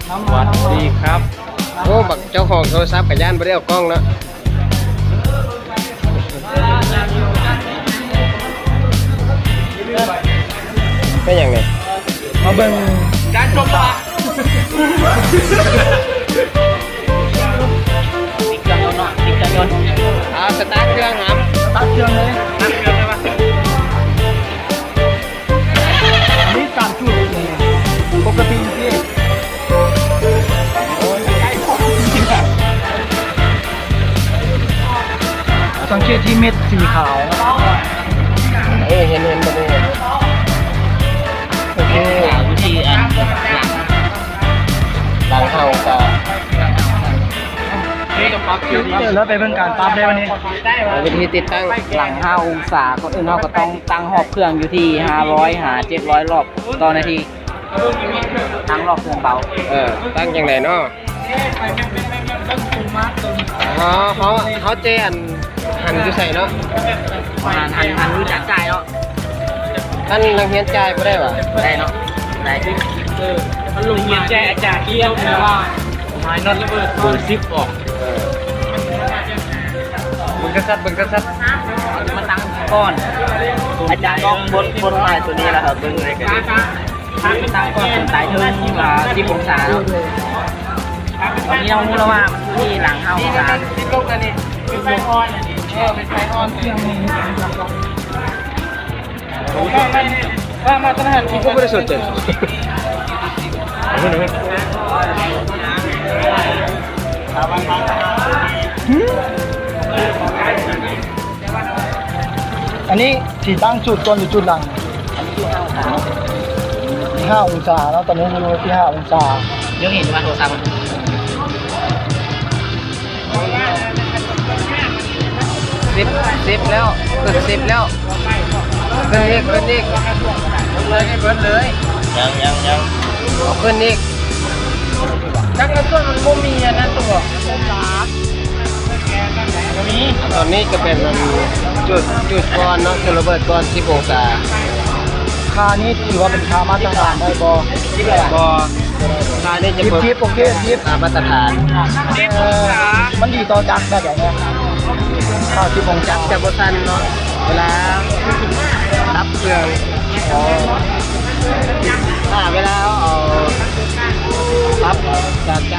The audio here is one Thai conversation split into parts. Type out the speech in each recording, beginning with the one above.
สวัสดีครับโอ้บักเจ้าของโทรศัพท์กับย่านไม่ได้เอากล้องแล้วเป็นอย่างไรมาเบิ่งการชมละติดเครื่องยนต์ติดเครื่องยนต์สตาร์ทเครื่องครับสตาร์ทเครื่องเลยสตาร์ทเครื่องได้ปะนี่การจุดปกติที่สังเกตที่เม็ดสีขาวเห็นมาเลยโอเควิธีหลังเข้าตาแล้วไปเบิ่งการปรับได้วันนี้วิธีติดตั้งหลัง5 องศาก็เราก็ต้องตั้งหอบเครื่องอยู่ที่500 700 รอบต่อนาทีตั้งรอบเครื่องเบาตั้งอย่างไรเนาะเขาเจหันจะใส่เนาะหันรู้จักจ่ายเนาะท่านลังเฮียนจ่ายไม่ได้หรอได้เนาะได้มันลงเฮียนจ่ายจ่ายเที่ยวนะว่าไม้น็อตระเบิดเบอร์10ออกบึงกระซัดมาตั้งก้อนอาจารย์ก็บนลายตัวนี้แหละครับเบิ่งเลยกันตั้งก้อนส่วนสายเทิง10 องศาเนาะตอนนี้เรารู้แล้วว่ามันที่หลัง5 องศาที่ลงกันนี่เป็นไฟออนเป็นไฟออนเครื่องนี้มาตรฐานที่ก็ไม่ได้สนใจอันนี้ที่ตั้งจุดก่อนหรือจุดหลังที่5 องศาแล้วตอนนี้เราอยู่ที่5 องศายังเห็นว่าโทรศัพท์10แล้วเกิด10แล้วขึ้นอีกเลยให้เบิร์ดเลยยังเอาขึ้นอีกจักรส่วนมันบ่มีอันนั้นตัวตอนนี้ก็เป็นจุดก่อนเนาะคือระเบิดก่อน10 องศาค่านี้ถือว่าเป็นค่ามาตรฐานได้บ่ค่านี้จะทิปโอเคทิปมาตรฐานมันดีต่อจักรแบบไหนค่า10 องศาจักรจะบ่ทันเนาะเวลารับเครื่องเวลาเอารับจากใจ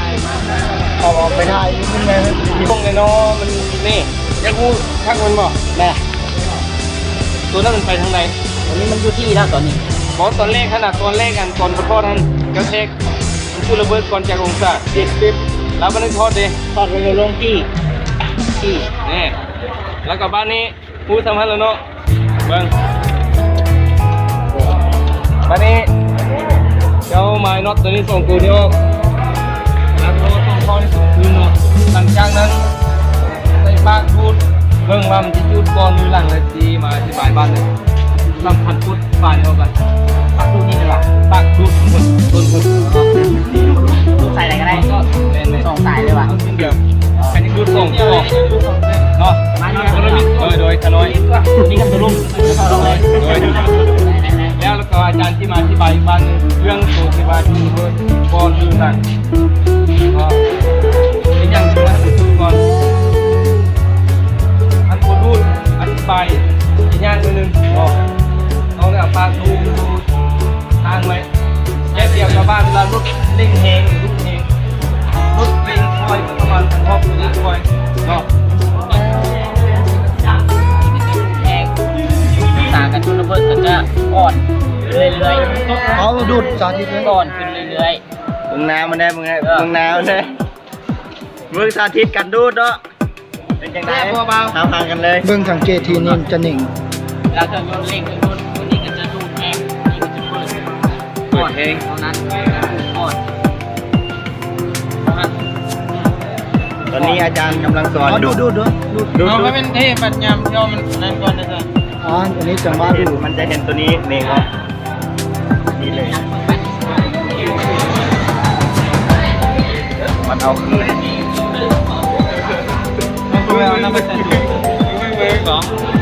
ออกไปได้นิดนึงไหมมีพวกเลยเนาะมันนี่ยังกูทักมันบอกแม่ตัวนั้นมันไปทางไหนตอนนี้มันอยู่ที่แล้วตอนนี้บอกตอนแรกขนาดตอนแรกกันตอนพ่อท่านก็เช็คมันคือระเบิดก่อนจากองศา10แล้วมันทอดดิทอดไปลงที่นี่แล้วกับบ้านนี้พูดทำให้แล้วเนาะเบิ้งบ้านนี้เจ้าไม้น็อตตัวนี้ส่งตัวนี้ออกแล้วก็ต้องทอดคืนเนาะหลังจากนั้นใส่ปากพูดเบิ้งว่ามันจะจุดก่อนหรือหลังเลยดีมาอธิบายบ้านเลยลำพันพุทธฝ่ายเอากันปากดูนี่ดีกว่าปากดูต้นดูใส่อะไรก็ได้ก็2 สายเลยว่ะเดี๋ยวแค่นี้ดูส่งออกเนาะโดยขน้อยนี่ก็ตัวลุ่มแล้วก็อาจารย์ที่มาที่ใบบ้านเรื่องตัวที่บ้านที่ก่อนคือนั่นก็เป็นอย่างนี้นะก่อนอันโครูดอธิบายอีกอย่างนึงเอาเนี่ยปลาดูทางไหมแค่เดียวกับบ้านเวลารถเล่งแหงรถเล่งคอยประมาณพันหกนี่คอยเนาะตากันชุนระเบิดก็จะอ่อนเรื่อยๆเขาดูดสารทิศก่อนขึ้นเรื่อยมึงน้ำมันได้มึงน้ำมันได้มึงสาธิตกันดูดเนาะเป็นยังไงเบาๆทำห่างกันเลยเบื้องสังเกตทีนี้จะหนิ่งแล้วเครื่องยนต์เร่งเครื่องยนต์ตัวนี้ก็จะดูดแห้งนี่ก็จะเปิดเองเท่านั้นอ่อนตอนนี้อาจารย์กำลังสอนดูเอาไม่เป็นเทปัญญายอมมันนั่นก่อนนะจ๊ะอันนี้จังหวะดูมันจะเห็นตัวนี้นี่ครับนี่เลยมันเอาคืนเอาน้ำไปใส่ถุง